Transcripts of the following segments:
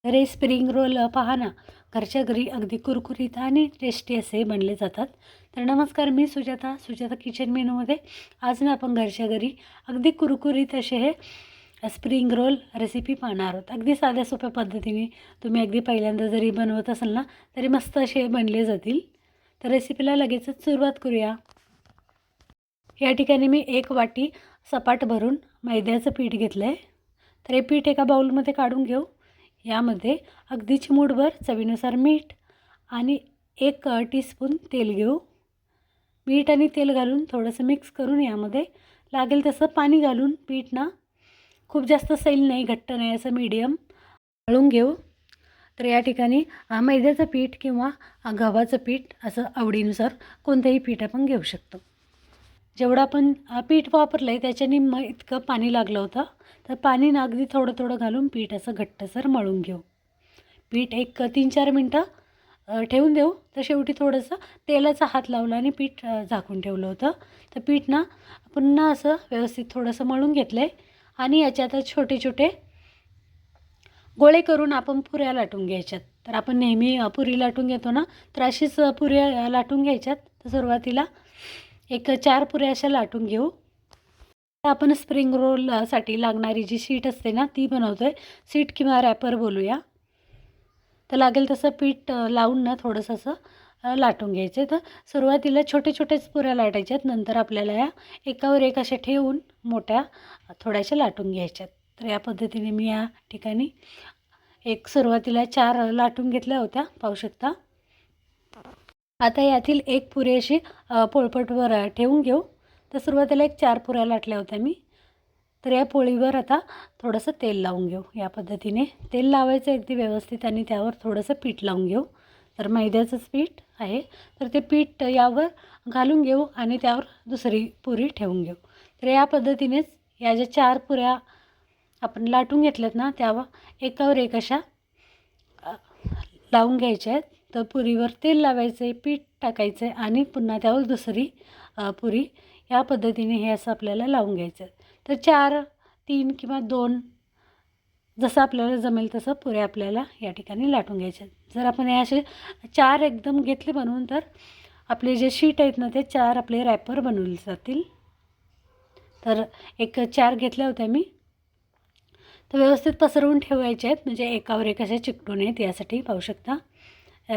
तर हे spring roll पहा ना, घरच्या घरी अगदी कुरकुरीत आणि टेस्टी असे बनले जातात. तर नमस्कार, मी सुजाता किचन मेनूमध्ये आज ना आपण घरच्या घरी अगदी कुरकुरीत असे हे स्प्रिंग रोल रेसिपी पाहणार आहोत. अगदी साध्या सोप्या पद्धतीने तुम्ही अगदी पहिल्यांदा जरी बनवत असाल ना, तरी मस्त असे बनले जातील. तर रेसिपीला लगेचच सुरुवात करूया. या ठिकाणी मी 1 वाटी सपाट भरून मैद्याचं पीठ घेतलं आहे. तर हे पीठ एका बाउलमध्ये काढून घेऊ. यामध्ये अगदी चिमूटभर चवीनुसार मीठ आणि 1 टीस्पून तेल घेऊ. मीठ आणि तेल घालून थोडंसं मिक्स करून यामध्ये लागेल तसं पाणी घालून पीठ ना खूप जास्त सैल नाही, घट्ट नाही, असं मीडियम मळून घेऊ. तर या ठिकाणी मैद्याचं पीठ किंवा गव्हाचं पीठ असं आवडीनुसार कोणतंही पीठ आपण घेऊ शकतो. जेवढं आपण पीठ वापरलं आहे त्याच्या निम्मं इतकं पाणी लागलं होतं. तर पाणी ना अगदी थोडं थोडं घालून पीठ असं घट्टसर मळून घेऊ. पीठ एक 3-4 मिनटं ठेवून देऊ. तर शेवटी थोडंसं तेलाचा हात लावला आणि पीठ झाकून ठेवलं होतं. तर पीठ ना पुन्हा असं व्यवस्थित थोडंसं मळून घेतलं आहे आणि याच्यात छोटे छोटे गोळे करून आपण पुऱ्या लाटून घ्यायच्यात. तर आपण नेहमी पुरी लाटून घेतो ना, तर अशीच पुऱ्या लाटून घ्यायच्यात. तर सुरुवातीला एक 4 पुऱ्या अशा लाटून घेऊ. आपण स्प्रिंग रोलसाठी लागणारी जी शीट असते ना, ती बनवतो आहे. शीट किंवा रॅपर बोलूया. तर लागेल तसं पीठ लावून ना थोडंसं असं लाटून घ्यायचं आहे. तर सुरुवातीला छोटे छोटेच पुऱ्या लाटायच्यात. नंतर आपल्याला या एकावर एक अशा ठेवून मोठ्या थोड्याशा लाटून घ्यायच्यात. तर या पद्धतीने मी या ठिकाणी सुरुवातीला 4 लाटून घेतल्या होत्या, पाहू शकता. आता यातील एक पुरी अशी पोळपटवर ठेवून घेऊ. तर सुरुवातीला 4 पुऱ्या लाटल्या होत्या मी. तर या पोळीवर आता थोडंसं तेल लावून घेऊ. या पद्धतीने तेल लावायचं अगदी व्यवस्थित आणि त्यावर थोडंसं पीठ लावून घेऊ. तर मैद्याचंच पीठ आहे, तर ते पीठ यावर घालून घेऊ आणि त्यावर दुसरी पुरी ठेवून घेऊ. तर या पद्धतीनेच या ज्या 4 पुऱ्या आपण लाटून घेतल्यात ना, त्यावर एकावर एक अशा लावून घ्यायच्या आहेत. तर पुरीवर तेल लावायचं आहे, पीठ टाकायचं आहे आणि पुन्हा त्यावर दुसरी पुरी या पद्धतीने हे असं आपल्याला लावून घ्यायचं आहे. तर 4, 3 किंवा 2 जसं आपल्याला जमेल तसं पुऱ्या आपल्याला या ठिकाणी लाटून घ्यायच्या आहेत. जर आपण हे असे 4 एकदम घेतले बनवून, तर आपले जे शीट आहेत ना, ते 4 आपले रॅपर बनवले जातील. तर एक 4 घेतल्या होत्या मी. तर व्यवस्थित पसरवून ठेवायचे आहेत, म्हणजे एकावर एक असे चिकटू नयेत, यासाठी पाहू शकता.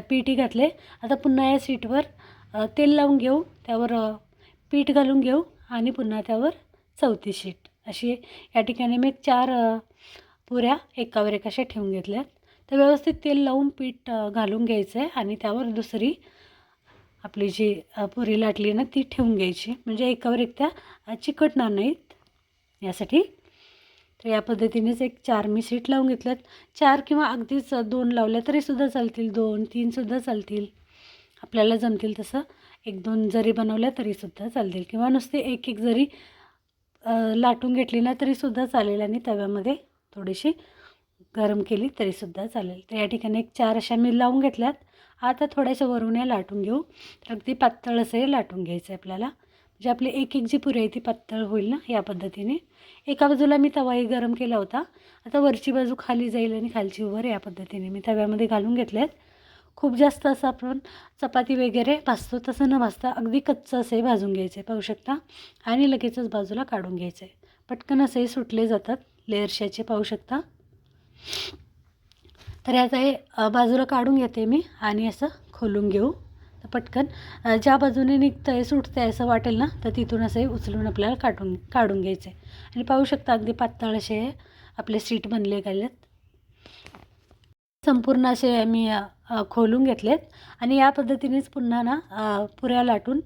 पीठही घातले. आता पुन्हा या शीटवर तेल लावून घेऊ. त्यावर पीठ घालून घेऊ आणि पुन्हा त्यावर चौथी शीट अशी या ठिकाणी मी 4 पुऱ्या एकावर एक अशा ठेवून घेतल्यात. तर व्यवस्थित तेल लावून पीठ घालून घ्यायचं आहे आणि त्यावर दुसरी आपली जी पुरी लाटली ना, ती ठेवून घ्यायची, म्हणजे एकावर एक त्या चिकटणार नाहीत यासाठी. तर या पद्धतीनेच एक 4 मी शीट लावून घेतल्यात. 4 किंवा अगदीच 2 लावल्या तरीसुद्धा चालतील, 2, 3सुद्धा चालतील. आपल्याला जमतील तसं 1-2 जरी बनवल्या तरीसुद्धा चालतील किंवा नुसते एक जरी लाटून घेतली ना तरीसुद्धा चालेल आणि तव्यामध्ये थोडीशी गरम केली तरीसुद्धा चालेल. तर या ठिकाणी एक 4 अशा मी लावून घेतल्यात. आता थोड्याशा वरून या लाटून घेऊ. तर अगदी पातळ असे लाटून घ्यायचं आहे आपल्याला, म्हणजे आपली एक जी पुरी आहे ती पातळ होईल ना. या पद्धतीने एका बाजूला मी तवाही गरम केला होता. आता वरची बाजू खाली जाईल आणि खालची वर, या पद्धतीने मी तव्यामध्ये घालून घेतल्यात. खूप जास्त असं आपण चपाती वगैरे भाजतो तसं न भाजता अगदी कच्चं असे भाजून घ्यायचे, पाहू शकता. आणि लगेचच बाजूला काढून घ्यायचं आहे. पटकन असे सुटले जातात लेअर्सचे, पाहू शकता. तर याचं हे बाजूला काढून घेते मी आणि असं खोलून घेऊ. तर पटकन ज्या बाजूने निघतं आहे, सुटतं आहे असं वाटेल ना, तर तिथून असे उचलून आपल्याला काढून घ्यायचे. आणि पाहू शकता अगदी पातळ असे आपले शीट बनले गेलेत. संपूर्ण असे मी खोलून घेतलेत आणि या पद्धतीनेच पुन्हा ना पुऱ्या लाटून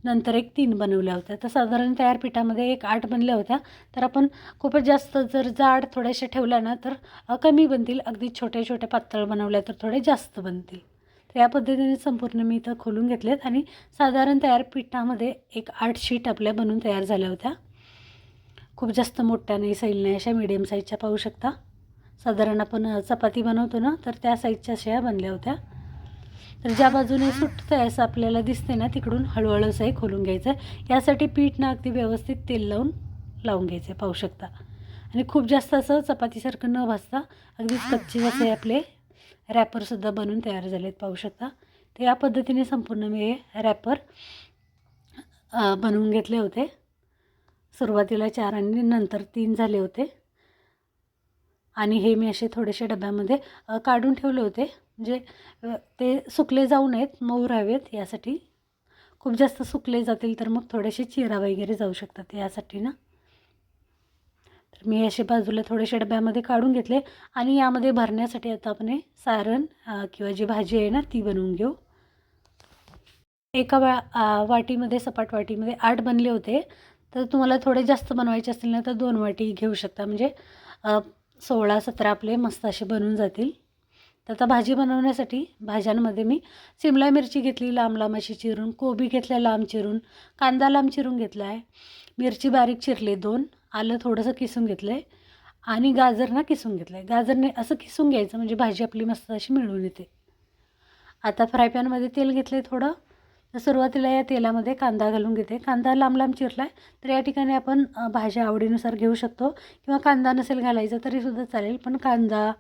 नंतर एक 3 बनवल्या होत्या. तर साधारण तयार पिठामध्ये एक 8 बनल्या होत्या. तर आपण खूपच जास्त जर जाड थोड्याशा ठेवल्या ना, तर कमी बनतील. अगदी छोट्या छोट्या पातळ बनवल्या तर थोडे जास्त बनतील. तर या पद्धतीने संपूर्ण मी इथं खोलून घेतलेत आणि साधारण तयार पिठामध्ये एक 8 शीट आपल्या बनून तयार झाल्या होत्या. खूप जास्त मोठ्या नाही, सैल नाही, अशा मीडियम साईजच्या, पाहू शकता. साधारण आपण चपाती बनवतो ना, तर त्या साईजच्या अशा बनल्या होत्या. तर ज्या बाजूने सुटतं आहे असं आपल्याला दिसते ना, तिकडून हळूहळू असं खोलून घ्यायचं. यासाठी पीठ ना अगदी व्यवस्थित तेल लावून घ्यायचं, पाहू शकता. आणि खूप जास्त असं चपातीसारखं न भाजता अगदीच कच्चे असे आपले रॅपरसुद्धा बनवून तयार झालेत, पाहू शकता. तर या पद्धतीने संपूर्ण मी हे रॅपर बनवून घेतले होते. सुरुवातीला 4 आणि नंतर 3 झाले होते. आणि हे मी असे थोडेसे डब्यामध्ये काढून ठेवले होते, म्हणजे ते सुकले जाऊ नयेत, मऊ राहावेत यासाठी. खूप जास्त सुकले जातील तर मग थोडेसे चिरा वगैरे जाऊ शकतात यासाठी ना. तर मी असे बाजूला थोडेसे डब्यामध्ये काढून घेतले आणि यामध्ये भरण्यासाठी आता आपण हे सारण किंवा जी भाजी आहे ना ती बनवून घेऊ. एका वाटीमध्ये, सपाट वाटीमध्ये 8 बनले होते. तर तुम्हाला थोडे जास्त बनवायचे असतील ना तर 2 वाटी घेऊ शकता, म्हणजे 16-17 आपले मस्त असे बनून जातील. तर आता भाजी बनवण्यासाठी भाज्यांमध्ये मी सिमला मिरची घेतली लांब लांब अशी चिरून, कोबी घेतल्या लांब चिरून, कांदा लांब चिरून घेतला आहे, मिरची बारीक चिरले 2, आलं थोडंसं किसून घेतलं आहे आणि गाजर ना किसून घेतलं आहे. गाजरने असं किसून घ्यायचं म्हणजे भाजी आपली मस्त अशी मिळून येते. आता फ्राय पॅनमध्ये तेल घेतले थोडं. तर सुरुवातीला या तेलामध्ये कांदा घालून घेते. कांदा लांब लांब चिरला आहे. तर या ठिकाणी आपण भाज्या आवडीनुसार घेऊ शकतो किंवा कांदा नसेल घालायचा तरीसुद्धा चालेल, पण कांदा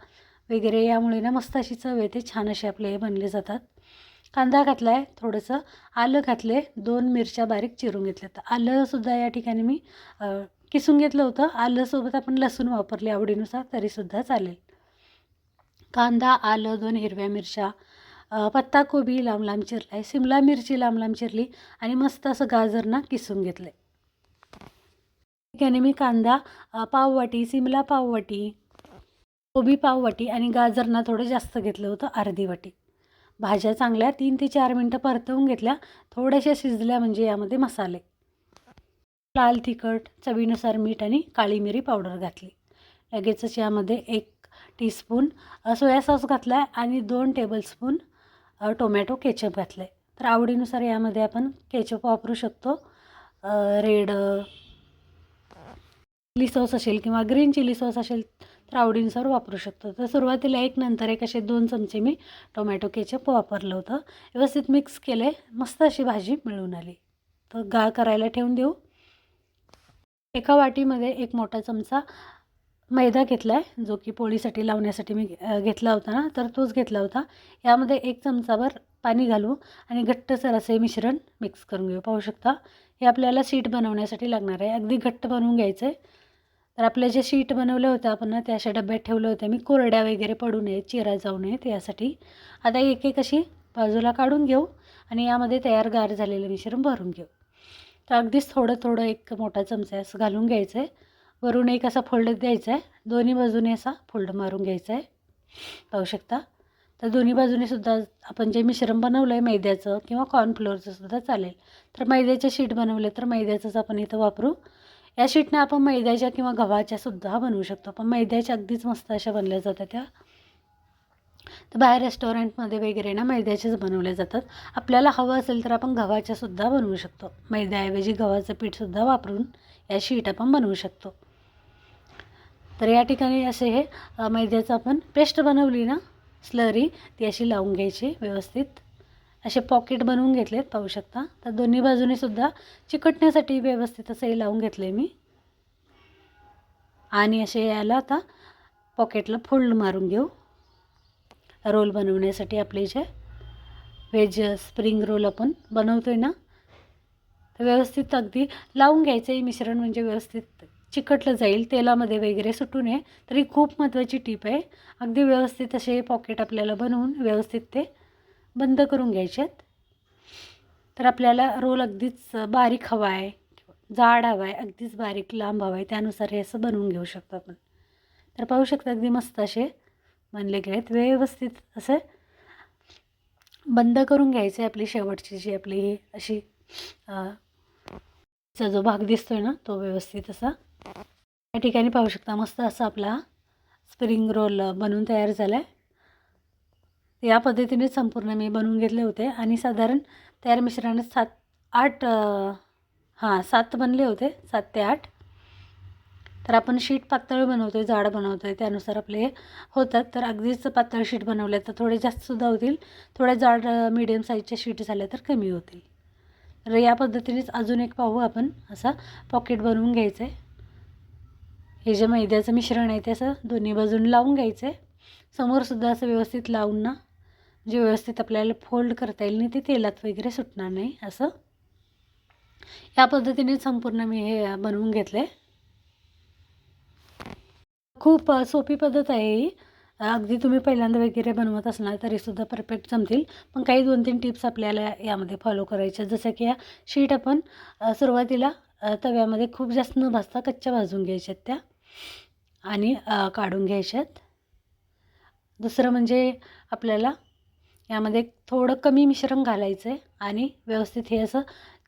वगैरे यामुळे ना मस्त अशी चव येते, छान असे आपले हे बनले जातात. कांदा घातला आहे, थोडंसं आलं घातले, 2 मिरच्या बारीक चिरून घेतल्या. तर आलंसुद्धा या ठिकाणी मी किसून घेतलं होतं. आलंसोबत आपण लसूण वापरले आवडीनुसार तरीसुद्धा चालेल. कांदा, आलं, 2 हिरव्या मिरच्या, पत्ताकोबी लांब लांब चिरला आहे, सिमला मिरची लांब लांब चिरली आणि मस्त असं गाजर ना किसून घेतलं आहे. ठिकाणी मी कांदा पाववाटी, सिमला पाववाटी, कोबी पाववाटी आणि गाजर ना थोडं जास्त घेतलं होतं, अर्धी वाटी. भाज्या चांगल्या 3 ते 4 मिनटं परतवून घेतल्या, थोड्याशा शिजल्या म्हणजे यामध्ये मसाले, लाल तिखट, चवीनुसार मीठ आणि काळी मिरी पावडर घातली. लगेचच यामध्ये 1 टीस्पून सोया सॉस घातला आहे आणि 2 टेबलस्पून टोमॅटो केचप घातलं आहे. तर आवडीनुसार यामध्ये आपण केचप वापरू शकतो. रेड चिली सॉस असेल किंवा ग्रीन चिली सॉस असेल तर आवडीनुसार वापरू शकतो. तर सुरुवातीला 1 नंतर 1 असे 2 चमचे मी टोमॅटो केचप वापरलं होतं. व्यवस्थित मिक्स केले, मस्त अशी भाजी मिळून आली. तर गाळ करायला ठेवून देऊ. एका वाटीमध्ये 1 मोठा चमचा मैदा घेतला आहे, जो की पोळीसाठी लावण्यासाठी मी घेतला होता ना, तर तोच घेतला होता. यामध्ये 1 चमचाभर पाणी घालू आणि घट्टसर असे मिश्रण मिक्स करून घेऊ. पाहू शकता, हे आपल्याला शीट बनवण्यासाठी लागणार आहे. अगदी घट्ट बनवून घ्यायचं आहे. तर आपल्या जे शीट बनवल्या होत्या आपण ना, त्या अशा डब्यात ठेवल्या होत्या मी, कोरड्या वगैरे पडू नयेत, चिरा जाऊ नयेत यासाठी. आता एक एक अशी बाजूला काढून घेऊ आणि यामध्ये तयार गार झालेलं मिश्रण भरून घेऊ. तर अगदीच थोडं थोडं 1 मोठा चमचा असं घालून घ्यायचं आहे. वरून एक असा फोल्ड द्यायचा आहे, दोन्ही बाजूने असा फोल्ड मारून घ्यायचा आहे, पाहू शकता. तर दोन्ही बाजूने सुद्धा आपण जे मिश्रण बनवलं आहे मैद्याचं किंवा कॉर्नफ्लोअरचं सुद्धा चालेल. तर मैद्याचे शीट बनवले तर मैद्याचंच आपण इथं वापरू. या शीटनं आपण मैद्याच्या किंवा गव्हाच्या सुद्धा बनवू शकतो, पण मैद्याच्या अगदीच मस्त अशा बनल्या जातात त्या. तर बाहेर रेस्टॉरंटमध्ये वगैरे ना मैद्याच्याच बनवल्या जातात. आपल्याला हवं असेल तर आपण गव्हाच्या सुद्धा बनवू शकतो. मैद्याऐवजी गव्हाचं पीठसुद्धा वापरून या शीट आपण बनवू शकतो. तर या ठिकाणी असे हे मैद्याचं आपण पेस्ट बनवली ना, स्लरी, ती अशी लावून घ्यायची व्यवस्थित. असे पॉकेट बनवून घेतलेत, पाहू शकता. तर दोन्ही बाजूने सुद्धा चिकटण्यासाठी व्यवस्थित असं हे लावून घेतले मी आणि असे याला आता पॉकेटला फोल्ड मारून घेऊ. रोल बनवण्यासाठी आपले जे व्हेज स्प्रिंग रोल आपण बनवतो आहे ना, तर व्यवस्थित अगदी लावून घ्यायचं आहे मिश्रण, म्हणजे व्यवस्थित चिकटलं जाईल, तेलामध्ये वगैरे सुटू नये. तर ही खूप महत्त्वाची टीप आहे. अगदी व्यवस्थित असे पॉकेट आपल्याला बनवून व्यवस्थित ते बंद करून घ्यायचे आहेत. तर आपल्याला रोल अगदीच बारीक हवा आहे, जाड हवा आहे, अगदीच बारीक लांब हवा आहे, त्यानुसार हे असं बनवून घेऊ शकतो आपण. तर पाहू शकता अगदी मस्त असे बनले गेलेत. व्यवस्थित असं बंद करून घ्यायचं आहे. आपली शेवटची जी आपली ही अशी चा जो भाग दिसतोय ना, तो व्यवस्थित असा या ठिकाणी पाहू शकता. मस्त असा आपला स्प्रिंग रोल बनवून तयार झाला आहे. या पद्धतीने संपूर्ण मी बनवून घेतले होते आणि साधारण तयार मिश्रणात 7 बनले होते, 7 ते 8. तर आपण शीट पातळ बनवतो आहे, जाड बनवतो आहे, त्यानुसार आपले होतात. तर अगदीच पातळ शीट बनवल्या तर थोडे जास्तसुद्धा होतील, थोड्या जाड मीडियम साईजच्या शीट झाल्या तर कमी होतील. तर या पद्धतीनेच अजून एक पाहू आपण, असा पॉकेट बनवून घ्यायचं आहे. हे जे मैद्याचं मिश्रण आहे ते असं दोन्ही बाजून लावून घ्यायचं आहे. समोरसुद्धा असं व्यवस्थित लावून ना, जे व्यवस्थित आपल्याला फोल्ड करता येईल नाही, ते तेलात वगैरे सुटणार नाही. असं या पद्धतीने संपूर्ण मी हे बनवून घेतलं आहे. खूप सोपी पद्धत आहे ही. अगदी तुम्ही पहिल्यांदा वगैरे बनवत असणार तरीसुद्धा परफेक्ट जमतील. पण काही 2-3 टिप्स आपल्याला यामध्ये फॉलो करायच्या. जसं की या शीट आपण सुरुवातीला तव्यामध्ये खूप जास्त न भाजता कच्च्या भाजून घ्यायच्यात त्या आणि काढून घ्यायच्यात. दुसरं म्हणजे आपल्याला यामध्ये थोडं कमी मिश्रण घालायचं आहे आणि व्यवस्थित हे असं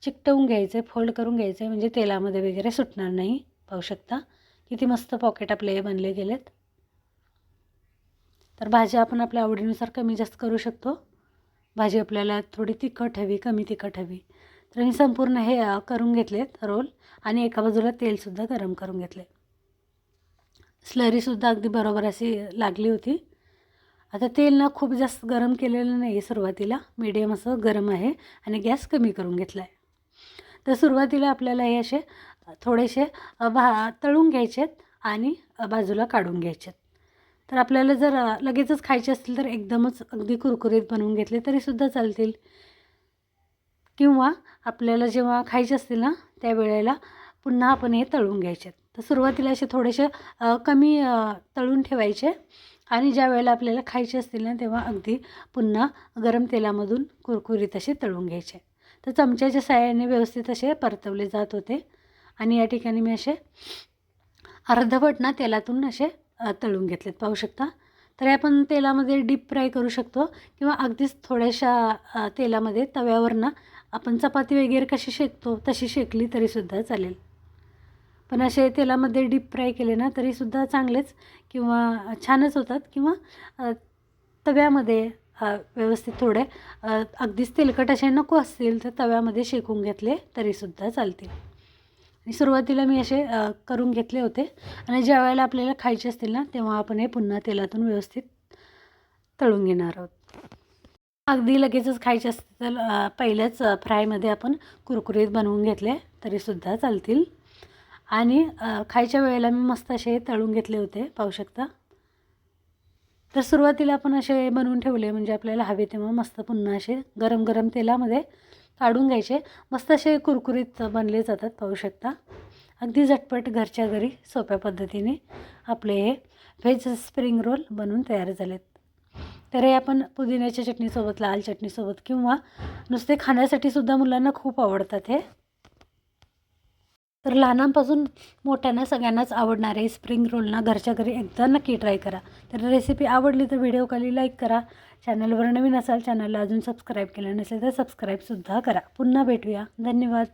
चिकटवून घ्यायचं आहे, फोल्ड करून घ्यायचं आहे, म्हणजे तेलामध्ये वगैरे सुटणार नाही. पाहू शकता किती मस्त पॉकेट आपले हे बनले गेलेत. तर भाजी आपण आपल्या आवडीनुसार कमी जास्त करू शकतो. भाजी आपल्याला थोडी तिखट हवी, कमी तिखट हवी. तर मी संपूर्ण हे करून घेतलेत रोल आणि एका बाजूला तेलसुद्धा गरम करून घेतले. स्लरीसुद्धा अगदी बरोबर अशी लागली होती. आता तेल ना खूप जास्त गरम केलेलं नाही आहे सुरुवातीला, मीडियम असं गरम आहे आणि गॅस कमी करून घेतला आहे. तर सुरुवातीला आपल्याला हे असे थोडेसे तळून घ्यायचे आहेत आणि बाजूला काढून घ्यायचे आहेत. तर आपल्याला जर लगेचच खायचे असतील तर एकदमच अगदी कुरकुरीत बनवून घेतले तरीसुद्धा चालतील, किंवा आपल्याला जेव्हा खायचे असतील ना त्यावेळेला पुन्हा आपण हे तळून घ्यायचे. तर सुरुवातीला असे थोडेसे कमी तळून ठेवायचे आणि ज्या वेळेला आपल्याला खायचे असतील ना तेव्हा अगदी पुन्हा गरम तेलामधून कुरकुरीत असे तळून घ्यायचे. तर चमच्याच्या साहाय्याने व्यवस्थित असे परतवले जात होते आणि या ठिकाणी मी असे अर्धवट ना तेलातून असे तळून घेतलेत. पाहू शकता. तर हे आपण तेलामध्ये डीप फ्राय करू शकतो किंवा अगदीच थोड्याशा तेलामध्ये तव्यावर ना आपण चपाती वगैरे कशी शेकतो तशी शेकली तरीसुद्धा चालेल. पण असे तेलामध्ये डीप फ्राय केले ना तरीसुद्धा चांगलेच किंवा छानच होतात, किंवा तव्यामध्ये व्यवस्थित थोडे अगदीच तेलकट असे नको असतील तर तव्यामध्ये शेकून घेतले तरीसुद्धा चालतील. आणि सुरुवातीला मी असे करून घेतले होते आणि ज्या वेळेला आपल्याला खायचे असतील ना तेव्हा आपण हे पुन्हा तेलातून व्यवस्थित तळून घेणार आहोत. अगदी लगेचच खायचे असतील तर पहिल्याच फ्रायमध्ये आपण कुरकुरीत बनवून घेतले तरीसुद्धा चालतील. आणि खायच्या वेळेला मी मस्त असे तळून घेतले होते. पाहू शकता. तर सुरुवातीला आपण असे बनवून ठेवले म्हणजे आपल्याला हवे तेव्हा मस्त पुन्हा असे गरम गरम तेलामध्ये काढून घ्यायचे. मस्त असे कुरकुरीत बनले जातात. पाहू शकता. अगदी झटपट घरच्या घरी सोप्या पद्धतीने आपले हे व्हेज स्प्रिंग रोल बनवून तयार झालेत. तर हे आपण पुदिन्याच्या चटणीसोबत, लाल चटणीसोबत किंवा नुसते खाण्यासाठी सुद्धा मुलांना खूप आवडतात हे. तर लहानांपासून मोठ्यांना सगळ्यांनाच आवडणारे स्प्रिंग रोल ना घरच्या घरी एकदा नक्की ट्राय करा. तर रेसिपी आवडली तर व्हिडिओ खाली लाईक करा. चॅनलवर नवीन असाल, चॅनलला अजून सबस्क्राईब केलं नसेल तर सबस्क्राईबसुद्धा करा. पुन्हा भेटूया. धन्यवाद.